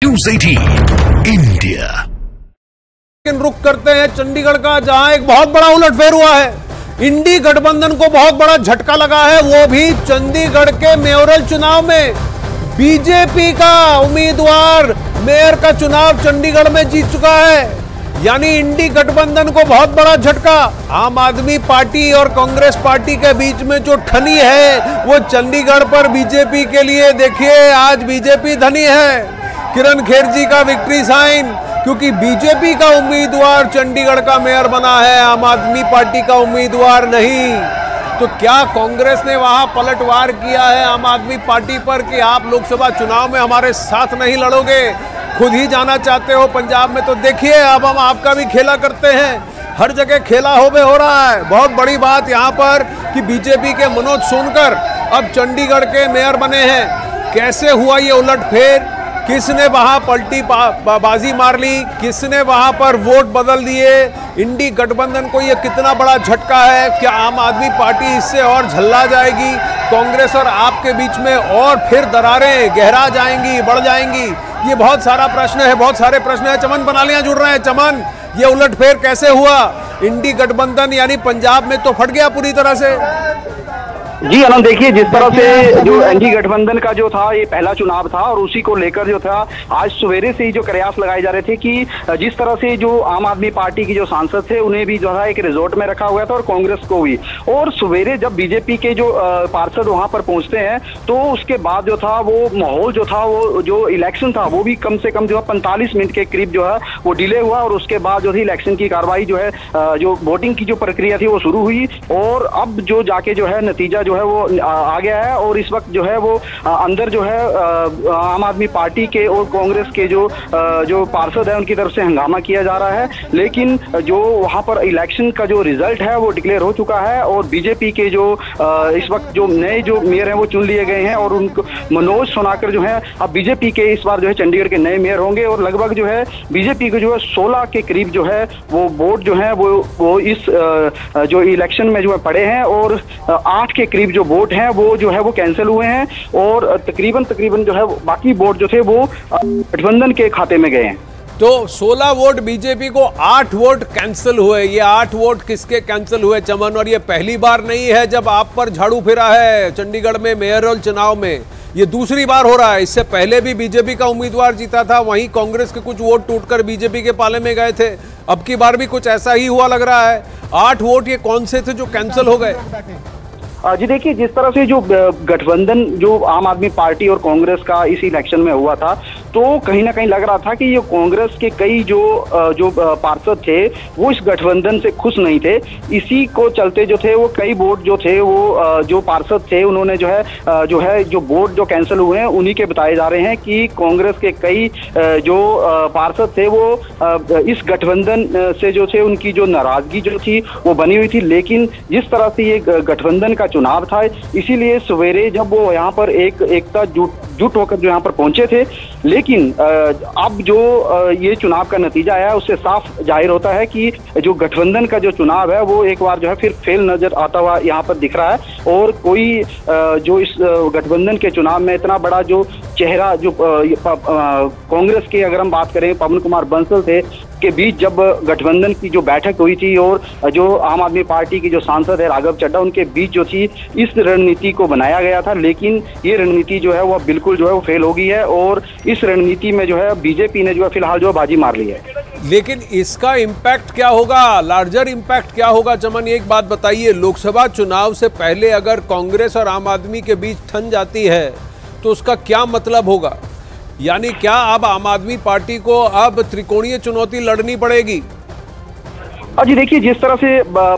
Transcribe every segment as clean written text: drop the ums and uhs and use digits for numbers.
News 18 India. रुख करते हैं चंडीगढ़ का, जहां एक बहुत बड़ा उलटफेर हुआ है। इंडी गठबंधन को बहुत बड़ा झटका लगा है, वो भी चंडीगढ़ के मेयरल चुनाव में। बीजेपी का उम्मीदवार मेयर का चुनाव चंडीगढ़ में जीत चुका है, यानी इंडी गठबंधन को बहुत बड़ा झटका। आम आदमी पार्टी और कांग्रेस पार्टी के बीच में जो ठनी है वो चंडीगढ़ पर बीजेपी के लिए, देखिए आज बीजेपी धनी है। किरण खेर जी का विक्ट्री साइन, क्योंकि बीजेपी का उम्मीदवार चंडीगढ़ का मेयर बना है, आम आदमी पार्टी का उम्मीदवार नहीं। तो क्या कांग्रेस ने वहां पलटवार किया है आम आदमी पार्टी पर कि आप लोकसभा चुनाव में हमारे साथ नहीं लड़ोगे, खुद ही जाना चाहते हो पंजाब में? तो देखिए अब हम आपका भी खेला करते हैं, हर जगह खेला हो रहा है। बहुत बड़ी बात यहाँ पर कि बीजेपी के मनोज सोनकर अब चंडीगढ़ के मेयर बने हैं। कैसे हुआ ये उलटफेर, किसने वहां पलटी बाजी मार ली, किसने वहां पर वोट बदल दिए, इंडी गठबंधन को ये कितना बड़ा झटका है? क्या आम आदमी पार्टी इससे और झल्ला जाएगी? कांग्रेस और आपके बीच में और फिर दरारें गहरा जाएंगी, बढ़ जाएंगी? ये बहुत सारा प्रश्न है, बहुत सारे प्रश्न है। चमन बनालियां जुड़ रहे हैं। चमन, ये उलटफेर कैसे हुआ? इंडी गठबंधन यानी पंजाब में तो फट गया पूरी तरह से। जी आनंद, देखिए जिस तरह से जो एनडी गठबंधन का जो था ये पहला चुनाव था और उसी को लेकर जो था आज सवेरे से ही जो प्रयास लगाए जा रहे थे कि जिस तरह से जो आम आदमी पार्टी की जो सांसद थे उन्हें भी जो था एक रिजॉर्ट में रखा हुआ था और कांग्रेस को भी। और सवेरे जब बीजेपी के जो पार्षद वहां पर पहुंचते हैं तो उसके बाद जो था वो माहौल जो था, वो जो इलेक्शन था वो भी कम से कम जो है 45 मिनट के करीब जो है वो डिले हुआ। और उसके बाद जो थी इलेक्शन की कार्रवाई जो है, जो वोटिंग की जो प्रक्रिया थी वो शुरू हुई और अब जो जाके जो है नतीजा जो है वो आ गया है। और इस वक्त जो है वो अंदर जो है आम आदमी पार्टी के और कांग्रेस के जो पार्षद है उनकी तरफ से हंगामा किया जा रहा है। लेकिन जो वहां पर इलेक्शन का जो रिजल्ट है वो डिक्लेयर हो चुका है और बीजेपी के जो इस वक्त जो नए जो मेयर हैं वो चुन लिए गए हैं और उनको मनोज सोनाकर जो है अब बीजेपी के इस बार जो है चंडीगढ़ के नए मेयर होंगे। और लगभग जो है बीजेपी को जो है 16 के करीब जो है वो वोट जो है वो इस जो इलेक्शन में जो है पड़े हैं और 8 के करीब जो वोट हैं वो जो है वो कैंसिल हुए हैं और तकरीबन जो है बाकी वोट जो थे वो गठबंधन के खाते में गए हैं। तो 16 वोट बीजेपी को, 8 वोट कैंसिल हुए। ये 8 वोट किसके कैंसिल हुए चमन? और ये पहली बार नहीं है जब आप पर झाड़ू फिरा है चंडीगढ़ में मेयरल चुनाव में, ये दूसरी बार हो रहा है। इससे पहले भी बीजेपी का उम्मीदवार जीता था, वहीं कांग्रेस के कुछ वोट टूटकर बीजेपी के पाले में गए थे। अब की बार भी कुछ ऐसा ही हुआ लग रहा है। 8 वोट ये कौन से थे जो कैंसिल हो गए? जी देखिए, जिस तरह से जो गठबंधन जो आम आदमी पार्टी और कांग्रेस का इस इलेक्शन में हुआ था तो कहीं ना कहीं लग रहा था कि ये कांग्रेस के कई जो पार्षद थे वो इस गठबंधन से खुश नहीं थे। इसी को चलते जो थे वो कई वोट जो थे वो जो पार्षद थे उन्होंने जो वोट जो कैंसिल हुए हैं उन्हीं के बताए जा रहे हैं कि कांग्रेस के कई जो पार्षद थे वो इस गठबंधन से जो थे उनकी जो नाराजगी जो थी वो बनी हुई थी। लेकिन जिस तरह से ये गठबंधन का चुनाव था, इसीलिए सवेरे जब वो यहाँ पर एकता जुट होकर जो यहाँ पर पहुंचे थे, लेकिन अब जो ये चुनाव का नतीजा आया उससे साफ जाहिर होता है कि जो गठबंधन का जो चुनाव है वो एक बार जो है फिर फेल नजर आता हुआ यहाँ पर दिख रहा है। और कोई जो इस गठबंधन के चुनाव में इतना बड़ा जो चेहरा जो कांग्रेस के अगर हम बात करें पवन कुमार बंसल थे के बीच जब गठबंधन की जो बैठक हुई थी और जो आम आदमी पार्टी की जो सांसद है राघव चड्ढा उनके बीच जो थी इस रणनीति को बनाया गया था। लेकिन ये रणनीति जो है वो बिल्कुल जो है वो फेल हो गई है और इस रणनीति में जो है बीजेपी ने जो है फिलहाल जो बाजी मार ली है। लेकिन इसका इम्पैक्ट क्या होगा, लार्जर इम्पैक्ट क्या होगा? चमन एक बात बताइए, लोकसभा चुनाव से पहले अगर कांग्रेस और आम आदमी के बीच ठन जाती है तो उसका क्या मतलब होगा? यानी क्या अब आम आदमी पार्टी को अब त्रिकोणीय चुनौती लड़नी पड़ेगी? जी देखिए, जिस तरह से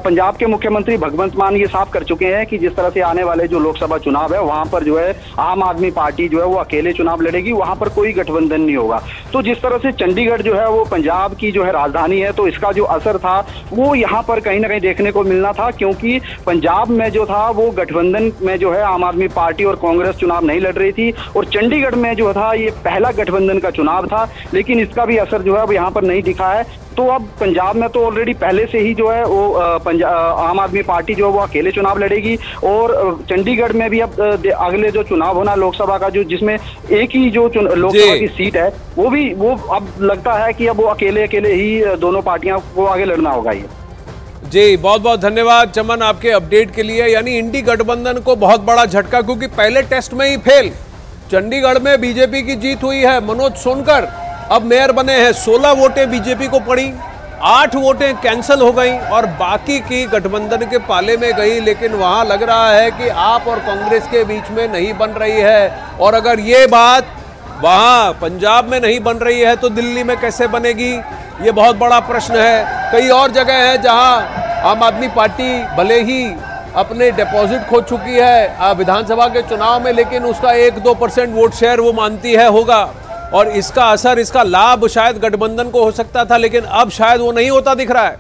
पंजाब के मुख्यमंत्री भगवंत मान ये साफ कर चुके हैं कि जिस तरह से आने वाले जो लोकसभा चुनाव है वहां पर जो है आम आदमी पार्टी जो है वो अकेले चुनाव लड़ेगी, वहां पर कोई गठबंधन नहीं होगा। तो जिस तरह से चंडीगढ़ जो है वो पंजाब की जो है राजधानी है, तो इसका जो असर था वो यहाँ पर कहीं ना कहीं देखने को मिलना था, क्योंकि पंजाब में जो था वो गठबंधन में जो है आम आदमी पार्टी और कांग्रेस चुनाव नहीं लड़ रही थी और चंडीगढ़ में जो था ये पहला गठबंधन का चुनाव था। लेकिन इसका भी असर जो है अब यहाँ पर नहीं दिखा है, तो अब पंजाब में तो ऑलरेडी पहले से ही जो है वो आम आदमी पार्टी जो है वो अकेले चुनाव लड़ेगी, और चंडीगढ़ में भी अब अगले जो चुनाव होना लोकसभा का, जो जिसमें एक ही जो लोकसभा की सीट है वो अब लगता है कि अब वो अकेले ही दोनों पार्टियां को आगे लड़ना होगा। ये जी, बहुत बहुत धन्यवाद चमन आपके अपडेट के लिए। यानी इंडी गठबंधन को बहुत बड़ा झटका, क्योंकि पहले टेस्ट में ही फेल। चंडीगढ़ में बीजेपी की जीत हुई है, मनोज सोनकर अब मेयर बने हैं, 16 वोटें बीजेपी को पड़ी, 8 वोटें कैंसिल हो गई और बाकी की गठबंधन के पाले में गई। लेकिन वहां लग रहा है कि आप और कांग्रेस के बीच में नहीं बन रही है, और अगर ये बात वहां पंजाब में नहीं बन रही है तो दिल्ली में कैसे बनेगी, ये बहुत बड़ा प्रश्न है। कई और जगह है जहां आम आदमी पार्टी भले ही अपने डिपॉजिट खो चुकी है विधानसभा के चुनाव में, लेकिन उसका 1-2% वोट शेयर वो मानती है होगा, और इसका असर, इसका लाभ शायद गठबंधन को हो सकता था, लेकिन अब शायद वो नहीं होता दिख रहा है।